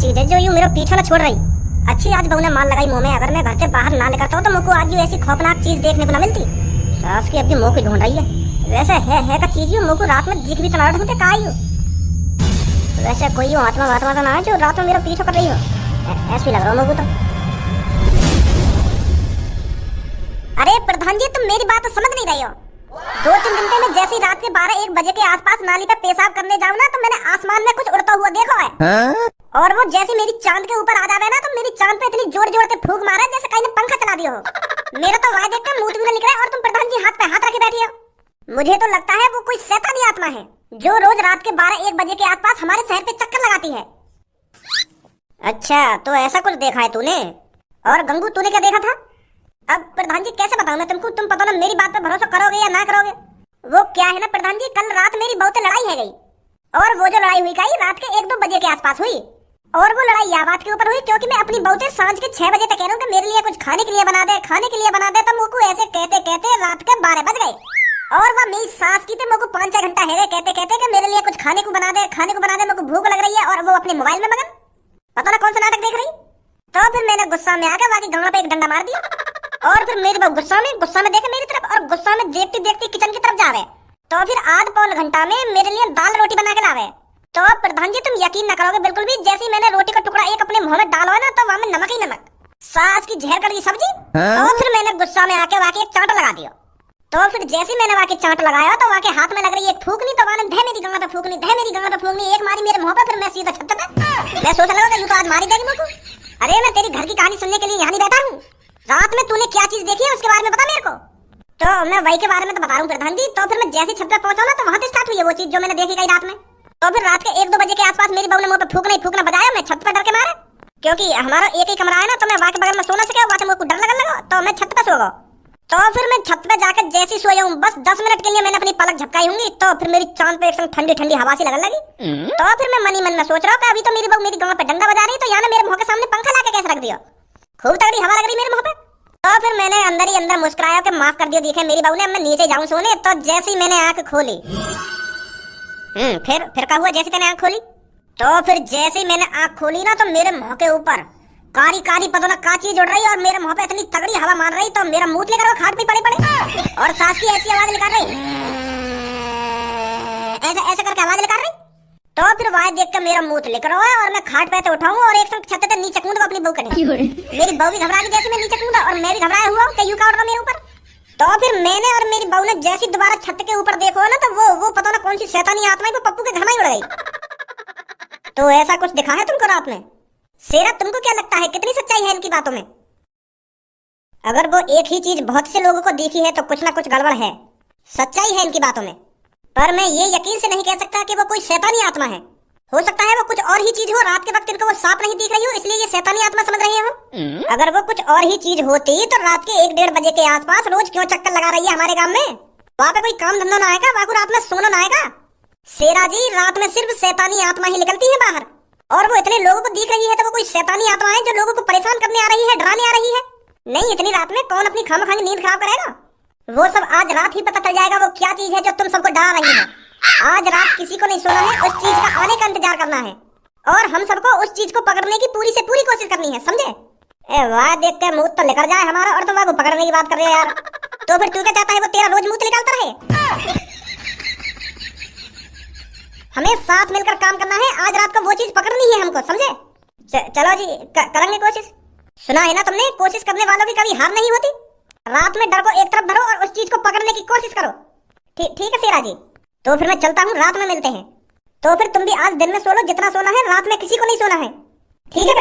चीज है जो यूं मेरा पीछा ना छोड़ रही। अच्छी आज बहू ने माल लगाई मुंह में, अगर मैं घर से बाहर ना निकलता हूँ तो मुझको आज यूं ऐसी खौफनाक चीज देखने को ना मिलती। सास की अपनी मुंह को ढूंढ रही है। वैसे है का चीज यूं मुझको रात में दिख भी तो ना ढूंढते का यूं। वैसे कोई यूं आत्मा तो ना है जो रात में मेरा पीछा कर रही हो, ऐसी लग रहा मुझको तो। अरे प्रधान जी, तुम मेरी बात तो समझ नहीं रही हो। 2-3 घंटे में जैसे रात के 12-1 बजे के आसपास नाली पे पेशाब करने जाऊँ ना तो मैंने आसमान में कुछ उड़ता हुआ देखा है। और वो जैसे मेरी चांद के ऊपर आ जावे ना तो मेरी चांद पे इतनी जोर जोर के फूंक मारा जैसे कहीं ने पंखा चला दिया हो। मेरा तो वह देखकर मुंह भी निकला और तुम प्रधान जी हाथ पे हाथ रखे बैठी हो। मुझे तो लगता है वो कोई शैतानी आत्मा है जो रोज रात के 12-1 बजे के आसपास हमारे शहर पे चक्कर लगाती है। अच्छा, तो ऐसा कुछ देखा है तूने? और गंगू तूने क्या देखा था? अब प्रधान जी कैसे बताऊं मैं तुमको, तुम पता ना मेरी बात पे भरोसा करोगे या ना करोगे। वो क्या है ना प्रधान जी, कल रात मेरी बहू से लड़ाई है गई और वो जो लड़ाई हुई गई रात के 1-2 बजे के आसपास हुई। और वो लड़ाई या बात के ऊपर हुई क्योंकि मैं अपनी बहू से सांझ के 6 बजे तक कह रहा हूँ कि मेरे लिए कुछ खाने के लिए बना दे, खाने के लिए बना दे। तो मुझको ऐसे कहते कहते रात के 12 बज गए और वह मेरी सास की तो मुझको 5-6 घंटा है कहते कहते कि मेरे लिए कुछ खाने को बना दे, खाने को बना दे, मुझको भूख लग रही है। और वो अपने मोबाइल में मगन, पता ना कौन सा नाटक देख रही। तो फिर मैंने गुस्सा में आकर बाकी गंगा पे एक डंडा मार दिया और फिर मेरी बहू गुस्सा में देखे मेरी तरफ और गुस्सा में देखती देखती किचन की तरफ जा रहे। तो फिर आध-पौन घंटा में मेरे लिए दाल रोटी बना के लावे। तो प्रधान जी तुम यकीन न करोगे बिल्कुल भी, जैसे ही मैंने रोटी का टुकड़ा एक अपने मुंह में डाला ना तो वहां में नमक ही नमक, सास की जहर कड़ी सब्जी। तो फिर मैंने गुस्सा में आके वाके एक चांट लगा दिया। तो फिर जैसे मैंने वाके चांट लगाया तो वाके हाथ में लग रही एक फूकनी, तो वहां धे मेरी गंगा पे फूकनी, धे मेरी गंगा पे फूकनी, एक मारी मेरे मुंह पे। फिर मैं सीधा छत पे, मैं सोचने लगा यूं तो आज मारी देगी मुझको। अरे मैं तेरी घर की कहानी सुनने के लिए यहाँ नहीं बैठा हूँ। रात में तूने क्या चीज देखी है उसके बारे में बता मेरे को। तो मैं वही के बारे में तो बता रहा हूँ प्रधान जी। तो फिर मैं जैसे छत पे पहुंचा ना तो वहां से स्टार्ट हुई है वो चीज जो मैंने देखी गई रात में। तो फिर रात के 1-2 बजे के आसपास मेरी बहू ने मुंह पे फूकना बजाया। मैं छत पे डर के मारा क्योंकि हमारा एक ही कमरा है ना, तो मैं वहां के बगल में सो ना सके, वहां से मुझको डर लगने लगा तो मैं छत पे सो गया। तो फिर मैं छत पे जाकर जैसी सोया हूँ बस 10 मिनट के लिए मैंने अपनी पलक झपकाई होंगी तो फिर मेरी चांद पे एकदम ठंडी ठंडी हवा सी लगने लगी। तो फिर मैं मन में सोच रहा हूँ कि अभी तो मेरी बहू मेरी गंगा पे डंडा बजा रही तो यहाँ मेरे मुंह के सामने पंखा लाके कैसे रख दिया, खूब तगड़ी हवा लग रही मेरे मुंह पे। तो फिर मैंने अंदर ही अंदर मुस्कुराया कि माफ कर दियो देखे मेरी बहू ने, अब मैं नीचे जाऊं सोने। तो जैसे ही मैंने आंख खोली फिर क्या हुआ जैसे मैंने आंख खोली? तो फिर जैसे ही मैंने आंख खोली ना तो मेरे मुंह के ऊपर कारी कारी पता ना का चीज उड़ रही और मेरे मुंह पे इतनी तगड़ी हवा मार रही तो मेरा मुंह लेकर वो खाट पे पड़े और सास की ऐसी आवाज निकाल रही, ऐसे करके आवाज निकाल रही। तो फिर वहां देख के मेरा मुंह लेकर हुआ और मैं खाट पे उठाऊं और एक छत से नीचे कूद अपनी बहू के। मेरी बहू भी घबरा गई जैसे मैं नीचे कूदा और मैं भी घबराया हुआ हूं कि यूं का उड़ रहा मेरे ऊपर। तो फिर मैंने और मेरी बहू ने जैसी दोबारा छत के ऊपर देखो ना तो वो पता ना कौन सी शैतानी आत्मा है वो पप्पू के घर में ही उड़ गई। तो ऐसा कुछ दिखा है तुमको रात में? शेरा तुमको क्या लगता है कितनी सच्चाई है इनकी बातों में? अगर वो एक ही चीज बहुत से लोगों को दिखी है तो कुछ ना कुछ गड़बड़ है, सच्चाई है इनकी बातों में। पर मैं ये यकीन से नहीं कह सकता कि वो कोई शैतानी आत्मा है। हो सकता है वो कुछ और ही चीज हो, रात के वक्त इनको वो सांप नहीं दिख रही हो इसलिए ये शैतानी आत्मा समझ रहे हो। अगर वो कुछ और ही चीज होती तो रात के 1-1.5 बजे के आसपास रोज क्यों चक्कर लगा रही है हमारे गांव में? वहाँ पे कोई काम धंधा ना आएगा, वहाँ को रात में सोना ना आएगा। शेरा जी रात में सिर्फ शैतानी आत्मा ही निकलती है बाहर और वो इतने लोगों को दिख रही है तो वो कोई शैतानी आत्मा है जो लोगों को परेशान करने आ रही है, डराने आ रही है। नहीं, इतनी रात में कौन अपनी खामखानी नींद खराब करेगा? वो सब आज रात ही पता चल जाएगा वो क्या चीज है जो तुम सबको डरा रही है। आज रात किसी को नहीं सोना है, उस चीज का आने का इंतजार करना है और हम सबको उस चीज को पकड़ने की पूरी से पूरी कोशिश करनी है, समझे? वाह देख के मुंह तो लेकर जाए हमारा और तुम वो पकड़ने की बात कर रहे हो यार। तो फिर तू क्या चाहता है वो तेरा रोज मुंह निकालता रहे? हमें साथ मिलकर काम करना है, आज रात को वो चीज पकड़नी है हमको, समझे? चलो जी करेंगे कोशिश। सुना है ना तुमने, कोशिश करने वालों की कभी हार नहीं होती। रात में डर को एक तरफ धरो और उस चीज को पकड़ने की कोशिश करो। ठीक है शेरा जी, तो फिर मैं चलता हूँ, रात में मिलते हैं। तो फिर तुम भी आज दिन में सो लो जितना सोना है, रात में किसी को नहीं सोना है, ठीक है?